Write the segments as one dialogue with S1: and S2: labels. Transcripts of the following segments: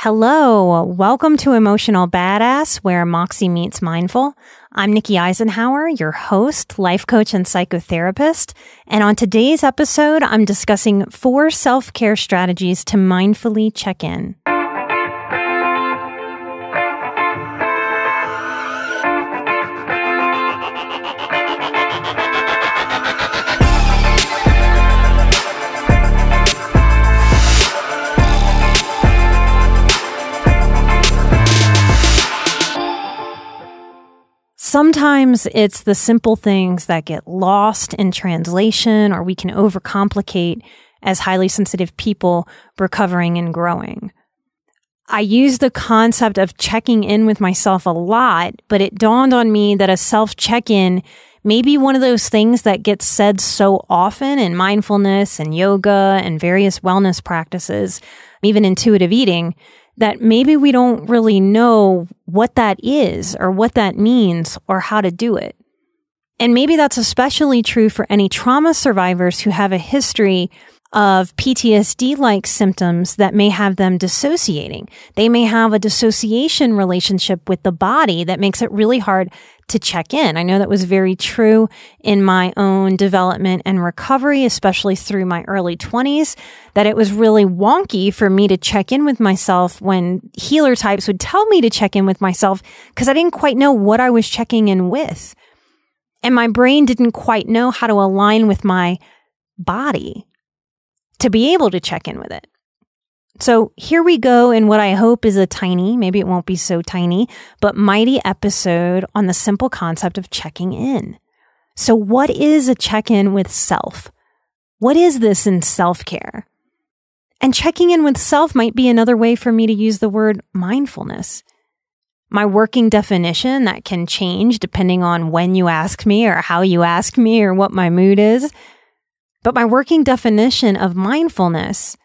S1: Hello, welcome to Emotional Badass, where Moxie meets mindful. I'm Nikki Eisenhower, your host, life coach, and psychotherapist. And on today's episode, I'm discussing 4 self-care strategies to mindfully check in. Sometimes it's the simple things that get lost in translation, or we can overcomplicate as highly sensitive people recovering and growing. I use the concept of checking in with myself a lot, but it dawned on me that a self-check-in may be one of those things that gets said so often in mindfulness and yoga and various wellness practices, even intuitive eating, that maybe we don't really know what that is or what that means or how to do it. And maybe that's especially true for any trauma survivors who have a history of PTSD-like symptoms that may have them dissociating. They may have a dissociation relationship with the body that makes it really hard to check in. I know that was very true in my own development and recovery, especially through my early 20s, that it was really wonky for me to check in with myself when healer types would tell me to check in with myself because I didn't quite know what I was checking in with. And my brain didn't quite know how to align with my body to be able to check in with it. So here we go in what I hope is a tiny, maybe it won't be so tiny, but mighty episode on the simple concept of checking in. So what is a check-in with self? What is this in self-care? And checking in with self might be another way for me to use the word mindfulness. My working definition that can change depending on when you ask me or how you ask me or what my mood is. But my working definition of mindfulness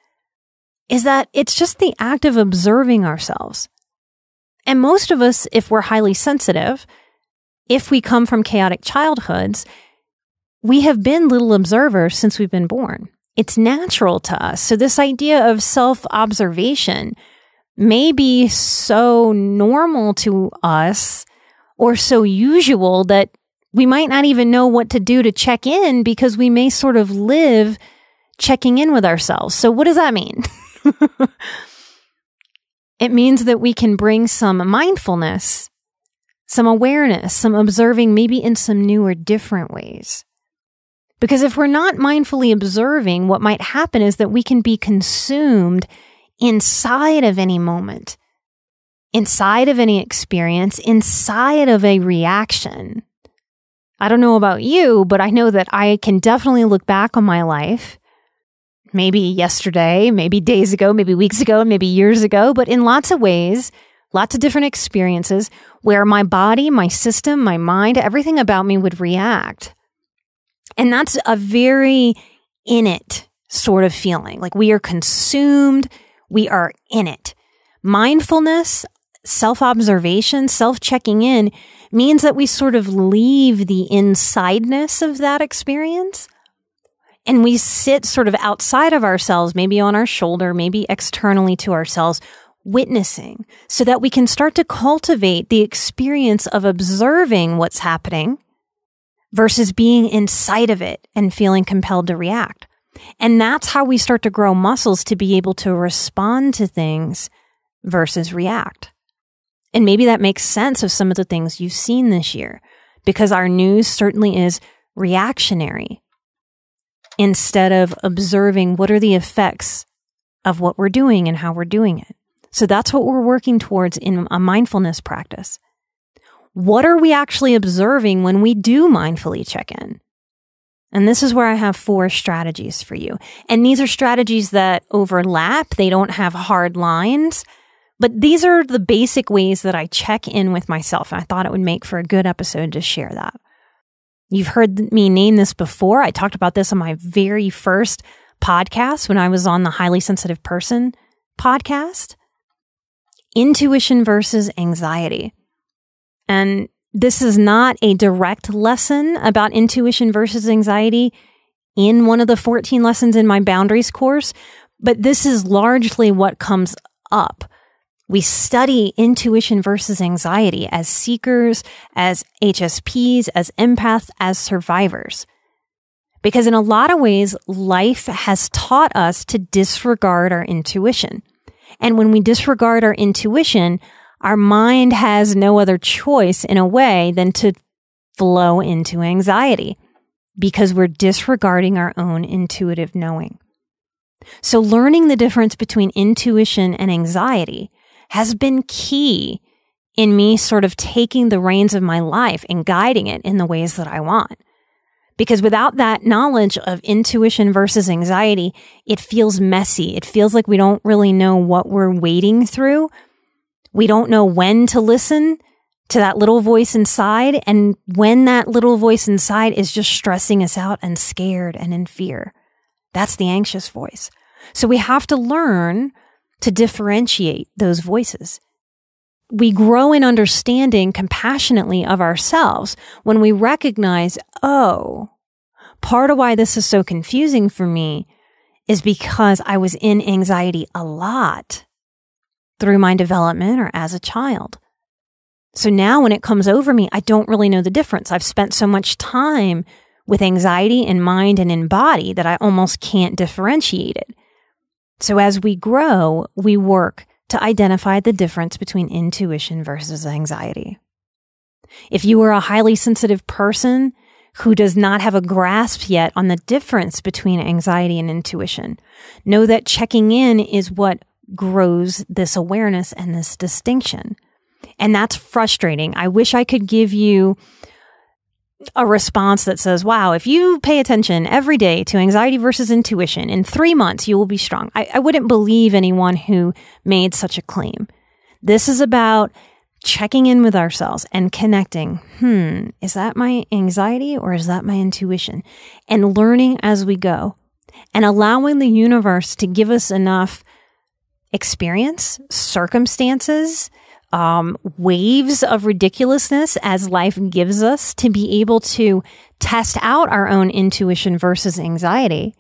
S1: is that it's just the act of observing ourselves. And most of us, if we're highly sensitive, if we come from chaotic childhoods, we have been little observers since we've been born. It's natural to us. So this idea of self-observation may be so normal to us or so usual that we might not even know what to do to check in because we may sort of live checking in with ourselves. So what does that mean? It means that we can bring some mindfulness, some awareness, some observing, maybe in some new or different ways. Because if we're not mindfully observing, what might happen is that we can be consumed inside of any moment, inside of any experience, inside of a reaction. I don't know about you, but I know that I can definitely look back on my life, maybe yesterday, maybe days ago, maybe weeks ago, maybe years ago, but in lots of ways, lots of different experiences where my body, my system, my mind, everything about me would react. And that's a very in it sort of feeling. Like we are consumed, we are in it. Mindfulness, self-observation, self-checking in means that we sort of leave the insideness of that experience and we sit sort of outside of ourselves, maybe on our shoulder, maybe externally to ourselves, witnessing, so that we can start to cultivate the experience of observing what's happening versus being inside of it and feeling compelled to react. And that's how we start to grow muscles to be able to respond to things versus react. And maybe that makes sense of some of the things you've seen this year, because our news certainly is reactionary instead of observing what are the effects of what we're doing and how we're doing it. So that's what we're working towards in a mindfulness practice. What are we actually observing when we do mindfully check in? And this is where I have 4 strategies for you. And these are strategies that overlap. They don't have hard lines. But these are the basic ways that I check in with myself. And I thought it would make for a good episode to share that. You've heard me name this before. I talked about this on my very first podcast when I was on the Highly Sensitive Person podcast. Intuition versus anxiety. And this is not a direct lesson about intuition versus anxiety in one of the 14 lessons in my boundaries course, but this is largely what comes up We study intuition versus anxiety as seekers, as HSPs, as empaths, as survivors. Because in a lot of ways, life has taught us to disregard our intuition. And when we disregard our intuition, our mind has no other choice in a way than to flow into anxiety because we're disregarding our own intuitive knowing. So learning the difference between intuition and anxiety has been key in me sort of taking the reins of my life and guiding it in the ways that I want. Because without that knowledge of intuition versus anxiety, it feels messy. It feels like we don't really know what we're wading through. We don't know when to listen to that little voice inside, and when that little voice inside is just stressing us out and scared and in fear. That's the anxious voice. So we have to learn to differentiate those voices. We grow in understanding compassionately of ourselves when we recognize, oh, part of why this is so confusing for me is because I was in anxiety a lot through my development or as a child. So now when it comes over me, I don't really know the difference. I've spent so much time with anxiety in mind and in body that I almost can't differentiate it. So as we grow, we work to identify the difference between intuition versus anxiety. If you are a highly sensitive person who does not have a grasp yet on the difference between anxiety and intuition, know that checking in is what grows this awareness and this distinction. And that's frustrating. I wish I could give you a response that says, wow, if you pay attention every day to anxiety versus intuition, in 3 months, you will be strong. I wouldn't believe anyone who made such a claim. This is about checking in with ourselves and connecting. Is that my anxiety or is that my intuition? And learning as we go and allowing the universe to give us enough experience, circumstances, waves of ridiculousness as life gives us to be able to test out our own intuition versus anxiety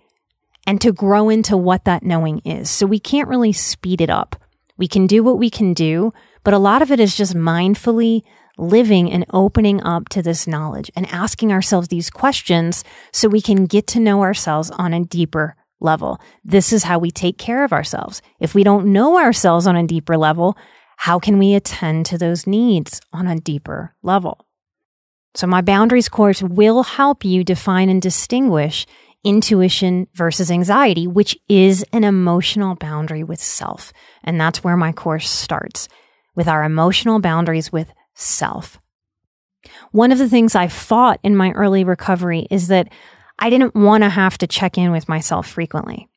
S1: and to grow into what that knowing is. So we can't really speed it up. We can do what we can do, but a lot of it is just mindfully living and opening up to this knowledge and asking ourselves these questions so we can get to know ourselves on a deeper level. This is how we take care of ourselves. If we don't know ourselves on a deeper level, how can we attend to those needs on a deeper level? So my boundaries course will help you define and distinguish intuition versus anxiety, which is an emotional boundary with self. And that's where my course starts, with our emotional boundaries with self. One of the things I fought in my early recovery is that I didn't want to have to check in with myself frequently.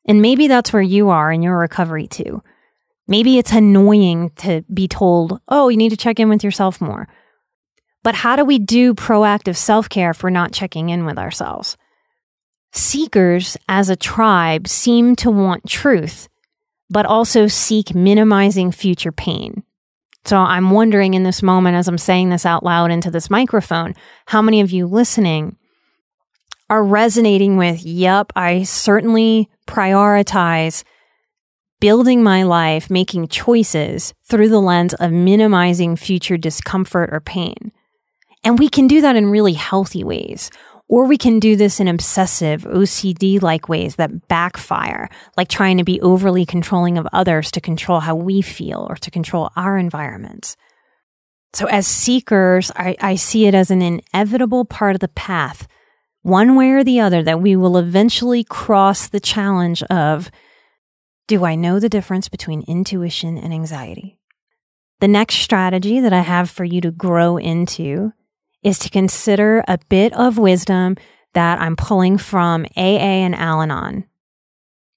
S1: And maybe that's where you are in your recovery too. Maybe it's annoying to be told, oh, you need to check in with yourself more. But how do we do proactive self-care if we're not checking in with ourselves? Seekers as a tribe seem to want truth, but also seek minimizing future pain. So I'm wondering in this moment, as I'm saying this out loud into this microphone, how many of you listening are resonating with, yep, I certainly prioritize building my life, making choices through the lens of minimizing future discomfort or pain. And we can do that in really healthy ways. Or we can do this in obsessive, OCD-like ways that backfire, like trying to be overly controlling of others to control how we feel or to control our environments. So as seekers, I see it as an inevitable part of the path, one way or the other, that we will eventually cross the challenge of, do I know the difference between intuition and anxiety? The next strategy that I have for you to grow into is to consider a bit of wisdom that I'm pulling from AA and Al-Anon.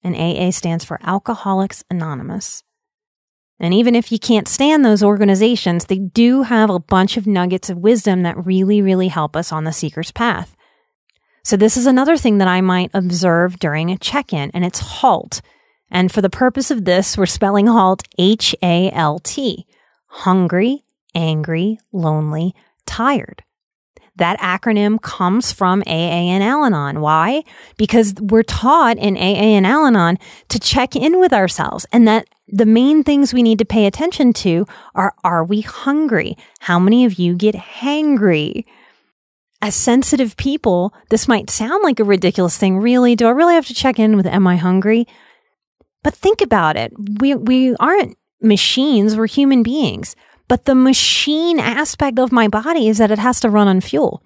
S1: And AA stands for Alcoholics Anonymous. And even if you can't stand those organizations, they do have a bunch of nuggets of wisdom that really, really help us on the seeker's path. So this is another thing that I might observe during a check-in, and it's HALT. And for the purpose of this, we're spelling HALT, H-A-L-T. Hungry, angry, lonely, tired. That acronym comes from AA and Al-Anon. Why? Because we're taught in AA and Al-Anon to check in with ourselves, and that the main things we need to pay attention to are we hungry? How many of you get hangry? As sensitive people, this might sound like a ridiculous thing. Really? Do I really have to check in with, am I hungry? But think about it. We aren't machines, we're human beings. But the machine aspect of my body is that it has to run on fuel.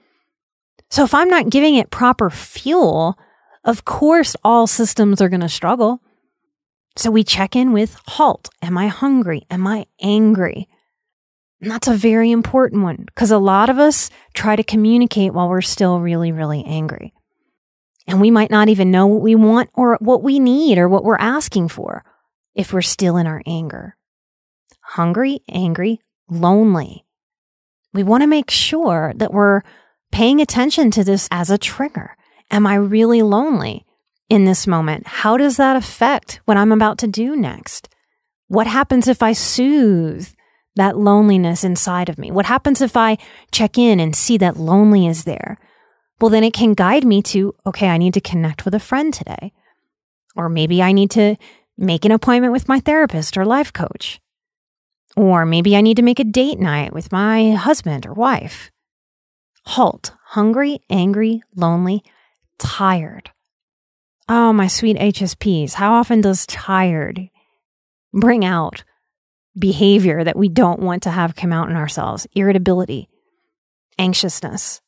S1: So if I'm not giving it proper fuel, of course all systems are going to struggle. So we check in with HALT. Am I hungry? Am I angry? And that's a very important one because a lot of us try to communicate while we're still really, really angry. And we might not even know what we want or what we need or what we're asking for if we're still in our anger. Hungry, angry, lonely. We want to make sure that we're paying attention to this as a trigger. Am I really lonely in this moment? How does that affect what I'm about to do next? What happens if I soothe that loneliness inside of me? What happens if I check in and see that lonely is there? Well, then it can guide me to, okay, I need to connect with a friend today. Or maybe I need to make an appointment with my therapist or life coach. Or maybe I need to make a date night with my husband or wife. HALT. Hungry, angry, lonely, tired. Oh, my sweet HSPs. How often does tired bring out behavior that we don't want to have come out in ourselves? Irritability, anxiousness.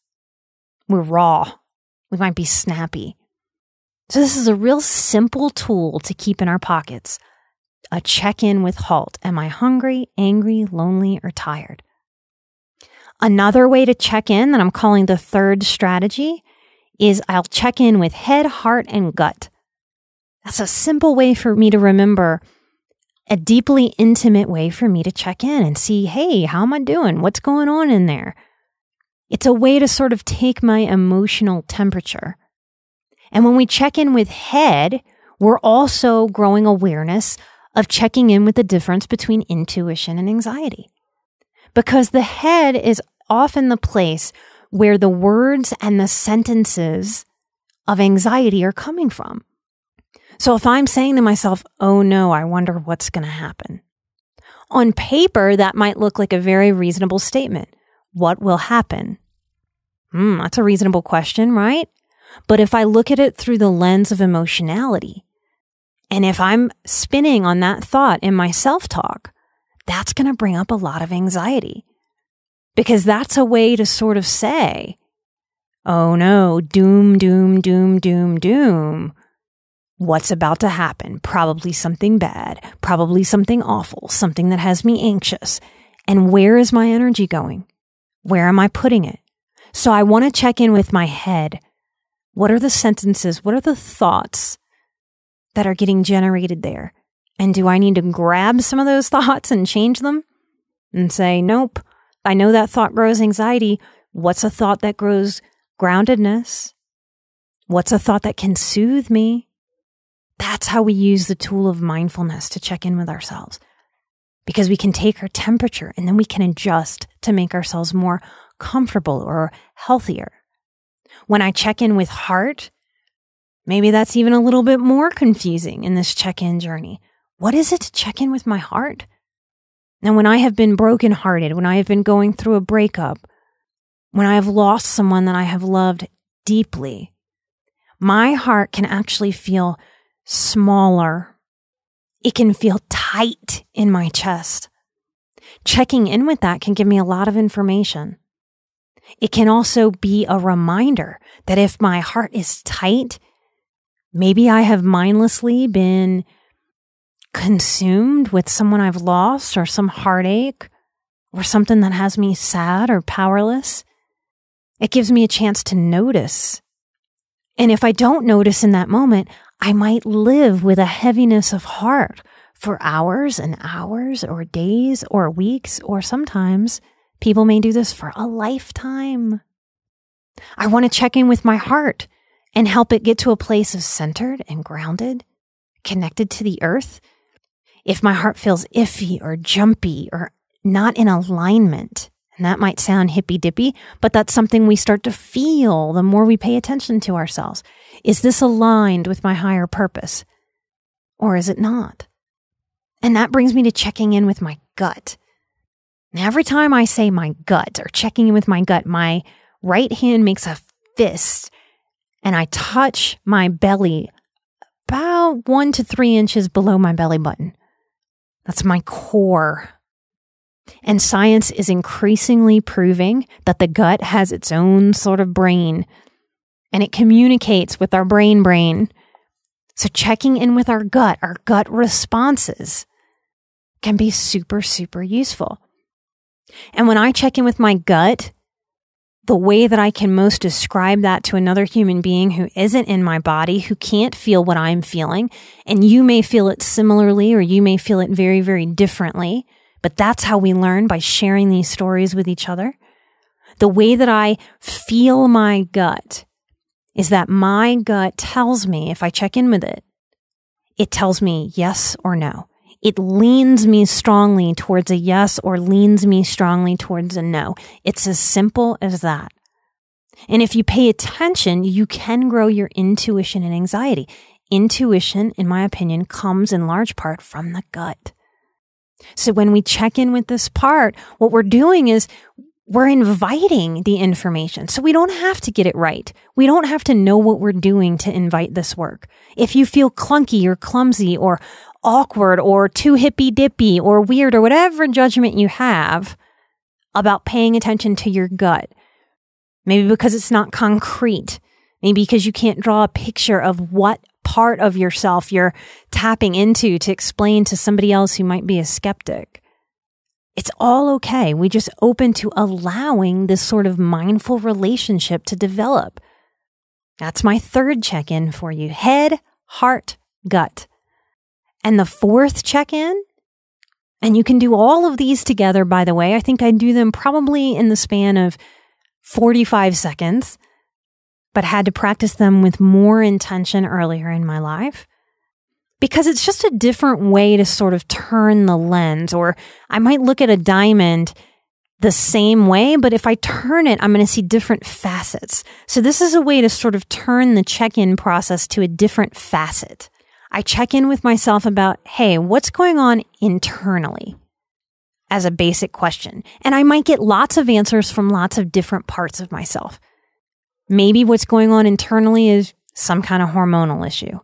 S1: We're raw. We might be snappy. So this is a real simple tool to keep in our pockets. A check-in with HALT. Am I hungry, angry, lonely, or tired? Another way to check in that I'm calling the third strategy is I'll check in with head, heart, and gut. That's a simple way for me to remember, a deeply intimate way for me to check in and see, hey, how am I doing? What's going on in there? It's a way to sort of take my emotional temperature. And when we check in with head, we're also growing awareness of checking in with the difference between intuition and anxiety. Because the head is often the place where the words and the sentences of anxiety are coming from. So if I'm saying to myself, oh no, I wonder what's going to happen. On paper, that might look like a very reasonable statement. What will happen? That's a reasonable question, right? But if I look at it through the lens of emotionality, and if I'm spinning on that thought in my self-talk, that's going to bring up a lot of anxiety. Because that's a way to sort of say, oh no, doom, doom, doom, doom, doom. What's about to happen? Probably something bad, probably something awful, something that has me anxious. And where is my energy going? Where am I putting it? So I want to check in with my head. What are the sentences? What are the thoughts that are getting generated there? And do I need to grab some of those thoughts and change them and say, nope, I know that thought grows anxiety. What's a thought that grows groundedness? What's a thought that can soothe me? That's how we use the tool of mindfulness to check in with ourselves. Because we can take our temperature and then we can adjust to make ourselves more comfortable or healthier. When I check in with heart, maybe that's even a little bit more confusing in this check-in journey. What is it to check in with my heart? Now, when I have been brokenhearted, when I have been going through a breakup, when I have lost someone that I have loved deeply, my heart can actually feel smaller. It can feel tight in my chest. Checking in with that can give me a lot of information. It can also be a reminder that if my heart is tight, maybe I have mindlessly been consumed with someone I've lost or some heartache or something that has me sad or powerless. It gives me a chance to notice. And if I don't notice in that moment, I might live with a heaviness of heart for hours and hours or days or weeks, or sometimes people may do this for a lifetime. I want to check in with my heart and help it get to a place of centered and grounded, connected to the earth. If my heart feels iffy or jumpy or not in alignment, and that might sound hippy-dippy, but that's something we start to feel the more we pay attention to ourselves. Is this aligned with my higher purpose? Or is it not? And that brings me to checking in with my gut. Now, every time I say my gut or checking in with my gut, my right hand makes a fist and I touch my belly about 1 to 3 inches below my belly button. That's my core. And science is increasingly proving that the gut has its own sort of brain and it communicates with our brain. So checking in with our gut responses can be super, super useful. And when I check in with my gut, the way that I can most describe that to another human being who isn't in my body, who can't feel what I'm feeling, and you may feel it similarly or you may feel it very, very differently, but that's how we learn, by sharing these stories with each other. The way that I feel my gut is that my gut tells me, if I check in with it, it tells me yes or no. It leans me strongly towards a yes or leans me strongly towards a no. It's as simple as that. And if you pay attention, you can grow your intuition and anxiety. Intuition, in my opinion, comes in large part from the gut. So when we check in with this part, what we're doing is we're inviting the information. So we don't have to get it right. We don't have to know what we're doing to invite this work. If you feel clunky or clumsy or awkward or too hippy-dippy or weird or whatever judgment you have about paying attention to your gut, maybe because it's not concrete, maybe because you can't draw a picture of what part of yourself you're tapping into to explain to somebody else who might be a skeptic. It's all okay. We just open to allowing this sort of mindful relationship to develop. That's my third check-in for you. Head, heart, gut. And the fourth check-in, and you can do all of these together, by the way. I think I do them probably in the span of 45 seconds, but had to practice them with more intention earlier in my life. Because it's just a different way to sort of turn the lens, or I might look at a diamond the same way, but if I turn it, I'm going to see different facets. So this is a way to sort of turn the check-in process to a different facet. I check in with myself about, hey, what's going on internally as a basic question? And I might get lots of answers from lots of different parts of myself. Maybe what's going on internally is some kind of hormonal issue.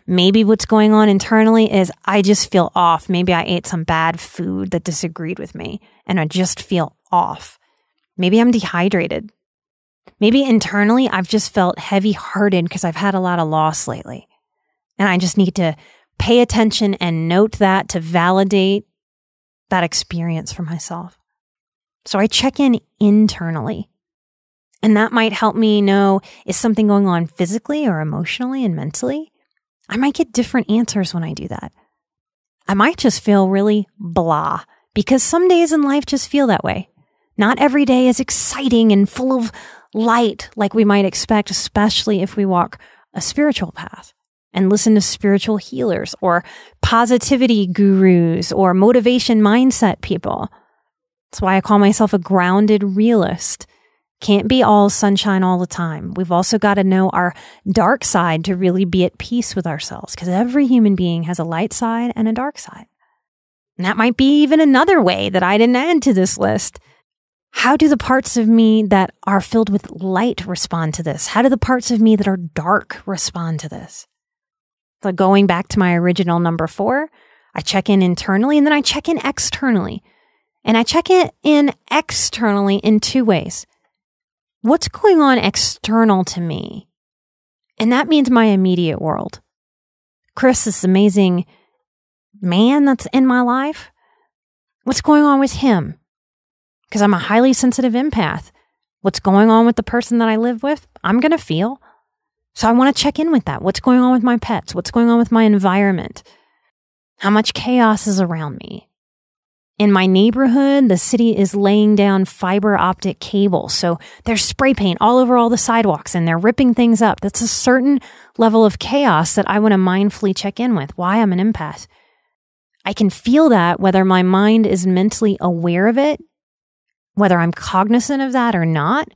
S1: Maybe what's going on internally is I just feel off. Maybe I ate some bad food that disagreed with me and I just feel off. Maybe I'm dehydrated. Maybe internally I've just felt heavy-hearted because I've had a lot of loss lately. And I just need to pay attention and note that to validate that experience for myself. So I check in internally. And that might help me know, is something going on physically or emotionally and mentally? I might get different answers when I do that. I might just feel really blah, because some days in life just feel that way. Not every day is exciting and full of light like we might expect, especially if we walk a spiritual path and listen to spiritual healers or positivity gurus or motivation mindset people. That's why I call myself a grounded realist. Can't be all sunshine all the time. We've also got to know our dark side to really be at peace with ourselves, because every human being has a light side and a dark side. And that might be even another way that I didn't add to this list. How do the parts of me that are filled with light respond to this? How do the parts of me that are dark respond to this? So going back to my original number 4, I check in internally and then I check in externally. And I check in externally in 2 ways. What's going on external to me? And that means my immediate world. Chris, this amazing man that's in my life, what's going on with him? Because I'm a highly sensitive empath. What's going on with the person that I live with? I'm going to feel. So I want to check in with that. What's going on with my pets? What's going on with my environment? How much chaos is around me? In my neighborhood, the city is laying down fiber optic cable. So there's spray paint all over all the sidewalks and they're ripping things up. That's a certain level of chaos that I want to mindfully check in with. Why I'm an empath. I can feel that whether my mind is mentally aware of it, whether I'm cognizant of that or not.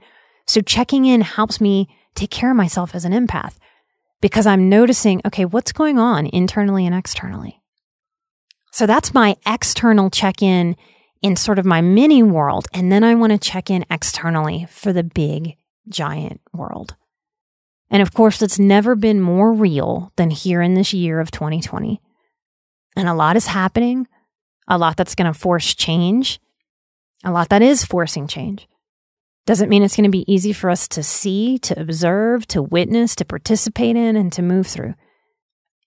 S1: So checking in helps me take care of myself as an empath because I'm noticing, okay, what's going on internally and externally? So that's my external check-in in sort of my mini world. And then I want to check in externally for the big, giant world. And of course, it's never been more real than here in this year of 2020. And a lot is happening, a lot that's going to force change, a lot that is forcing change. Doesn't mean it's going to be easy for us to see, to observe, to witness, to participate in, and to move through,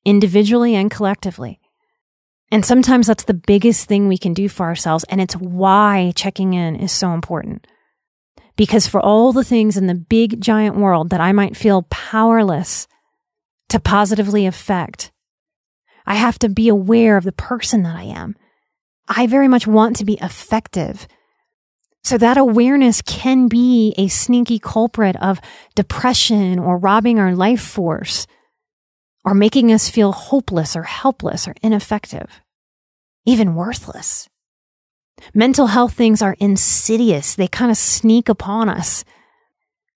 S1: individually and collectively. And sometimes that's the biggest thing we can do for ourselves, and it's why checking in is so important. Because for all the things in the big, giant world that I might feel powerless to positively affect, I have to be aware of the person that I am. I very much want to be effective. So that awareness can be a sneaky culprit of depression or robbing our life force or making us feel hopeless or helpless or ineffective, even worthless. Mental health things are insidious. They kind of sneak upon us.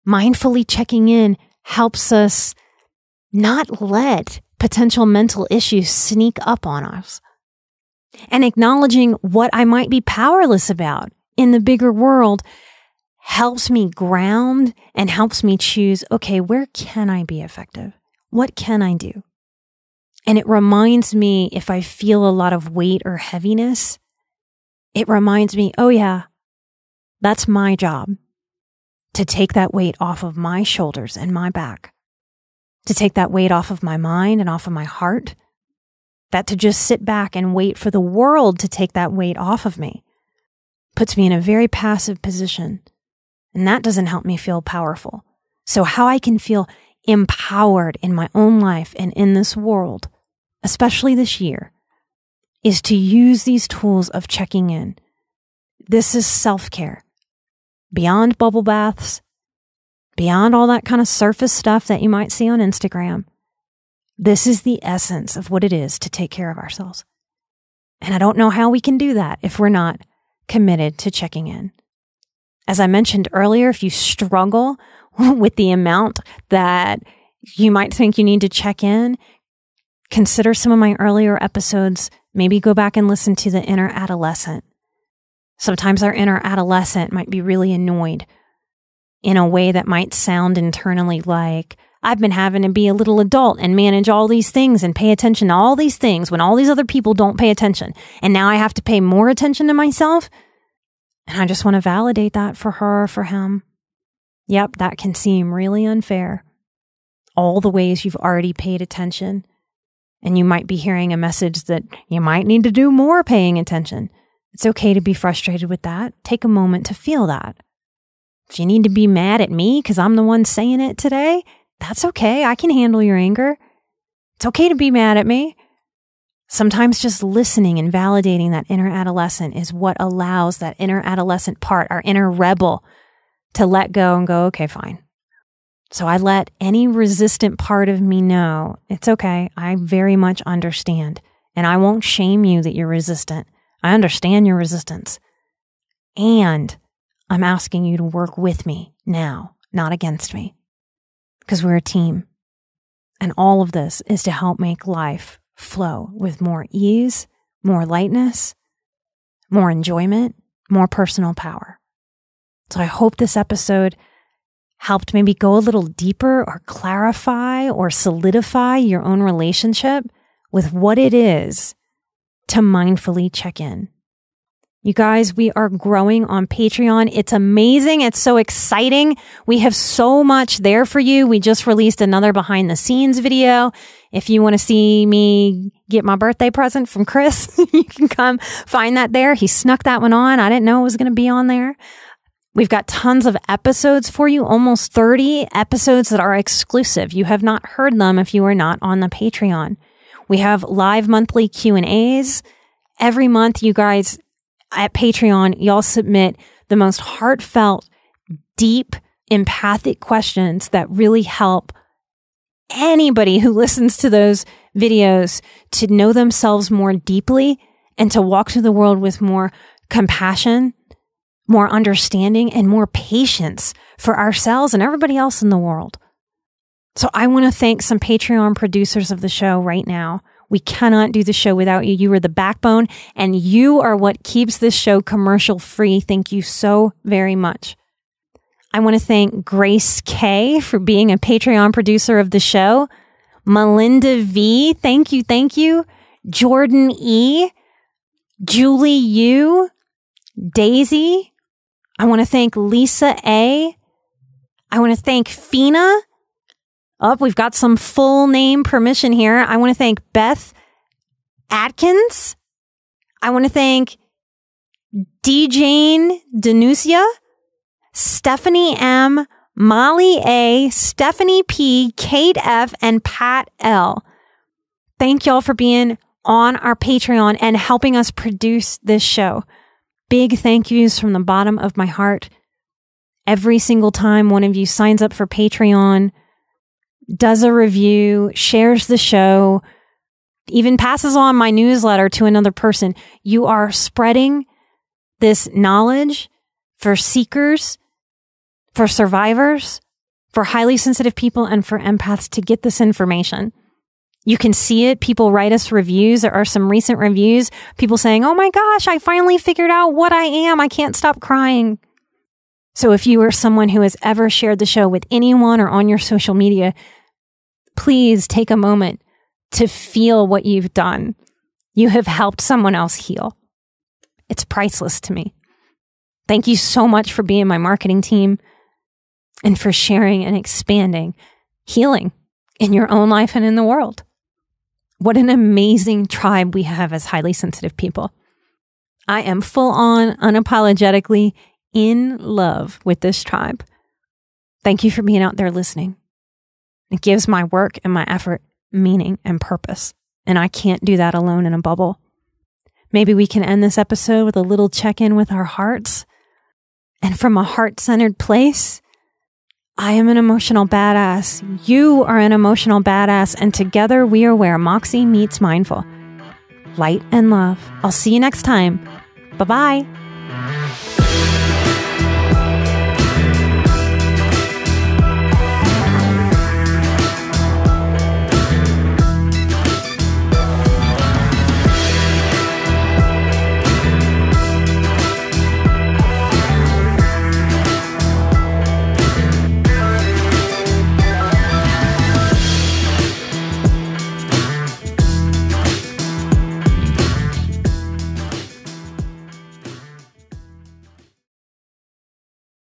S1: Mindfully checking in helps us not let potential mental issues sneak up on us. And acknowledging what I might be powerless about in the bigger world helps me ground and helps me choose, okay, where can I be effective? What can I do? And it reminds me, if I feel a lot of weight or heaviness, it reminds me, oh yeah, that's my job, to take that weight off of my shoulders and my back, to take that weight off of my mind and off of my heart, that to just sit back and wait for the world to take that weight off of me puts me in a very passive position. And that doesn't help me feel powerful. So how I can feel empowered in my own life and in this world, especially this year, is to use these tools of checking in. This is self-care. Beyond bubble baths, beyond all that kind of surface stuff that you might see on Instagram. This is the essence of what it is to take care of ourselves. And I don't know how we can do that if we're not committed to checking in. As I mentioned earlier, if you struggle with the amount that you might think you need to check in, consider some of my earlier episodes. Maybe go back and listen to the inner adolescent. Sometimes our inner adolescent might be really annoyed in a way that might sound internally like, I've been having to be a little adult and manage all these things and pay attention to all these things when all these other people don't pay attention. And now I have to pay more attention to myself. And I just want to validate that for her or for him. Yep, that can seem really unfair. All the ways you've already paid attention. And you might be hearing a message that you might need to do more paying attention. It's okay to be frustrated with that. Take a moment to feel that. If you need to be mad at me because I'm the one saying it today, that's okay. I can handle your anger. It's okay to be mad at me. Sometimes just listening and validating that inner adolescent is what allows that inner adolescent part, our inner rebel, to let go and go, okay, fine. So I let any resistant part of me know, it's okay. I very much understand. And I won't shame you that you're resistant. I understand your resistance. And I'm asking you to work with me now, not against me. Because we're a team. And all of this is to help make life flow with more ease, more lightness, more enjoyment, more personal power. So I hope this episode helped maybe go a little deeper or clarify or solidify your own relationship with what it is to mindfully check in. You guys, we are growing on Patreon. It's amazing. It's so exciting. We have so much there for you. We just released another behind the scenes video. If you want to see me get my birthday present from Chris, you can come find that there. He snuck that one on. I didn't know it was going to be on there. We've got tons of episodes for you, almost 30 episodes that are exclusive. You have not heard them if you are not on the Patreon. We have live monthly Q&As. Every month, you guys at Patreon, y'all submit the most heartfelt, deep, empathic questions that really help anybody who listens to those videos to know themselves more deeply and to walk through the world with more compassion, more understanding, and more patience for ourselves and everybody else in the world. So I want to thank some Patreon producers of the show right now. We cannot do the show without you. You are the backbone, and you are what keeps this show commercial free. Thank you so very much. I want to thank Grace K for being a Patreon producer of the show. Melinda V, thank you, thank you. Jordan E, Julie U, Daisy. I want to thank Lisa A. I want to thank Fina. We've got some full name permission here. I want to thank Beth Atkins. I want to thank D. Jane Danusia, Stephanie M, Molly A, Stephanie P, Kate F, and Pat L. Thank y'all for being on our Patreon and helping us produce this show. Big thank yous from the bottom of my heart. Every single time one of you signs up for Patreon, does a review, shares the show, even passes on my newsletter to another person, you are spreading this knowledge for seekers, for survivors, for highly sensitive people, and for empaths to get this information. You can see it. People write us reviews. There are some recent reviews. People saying, oh my gosh, I finally figured out what I am. I can't stop crying. So if you are someone who has ever shared the show with anyone or on your social media, please take a moment to feel what you've done. You have helped someone else heal. It's priceless to me. Thank you so much for being my marketing team and for sharing and expanding healing in your own life and in the world. What an amazing tribe we have as highly sensitive people. I am full on, unapologetically in love with this tribe. Thank you for being out there listening. It gives my work and my effort meaning and purpose. And I can't do that alone in a bubble. Maybe we can end this episode with a little check-in with our hearts. And from a heart-centered place, I am an emotional badass. You are an emotional badass. And together we are where Moxie meets mindful. Light and love. I'll see you next time. Bye-bye.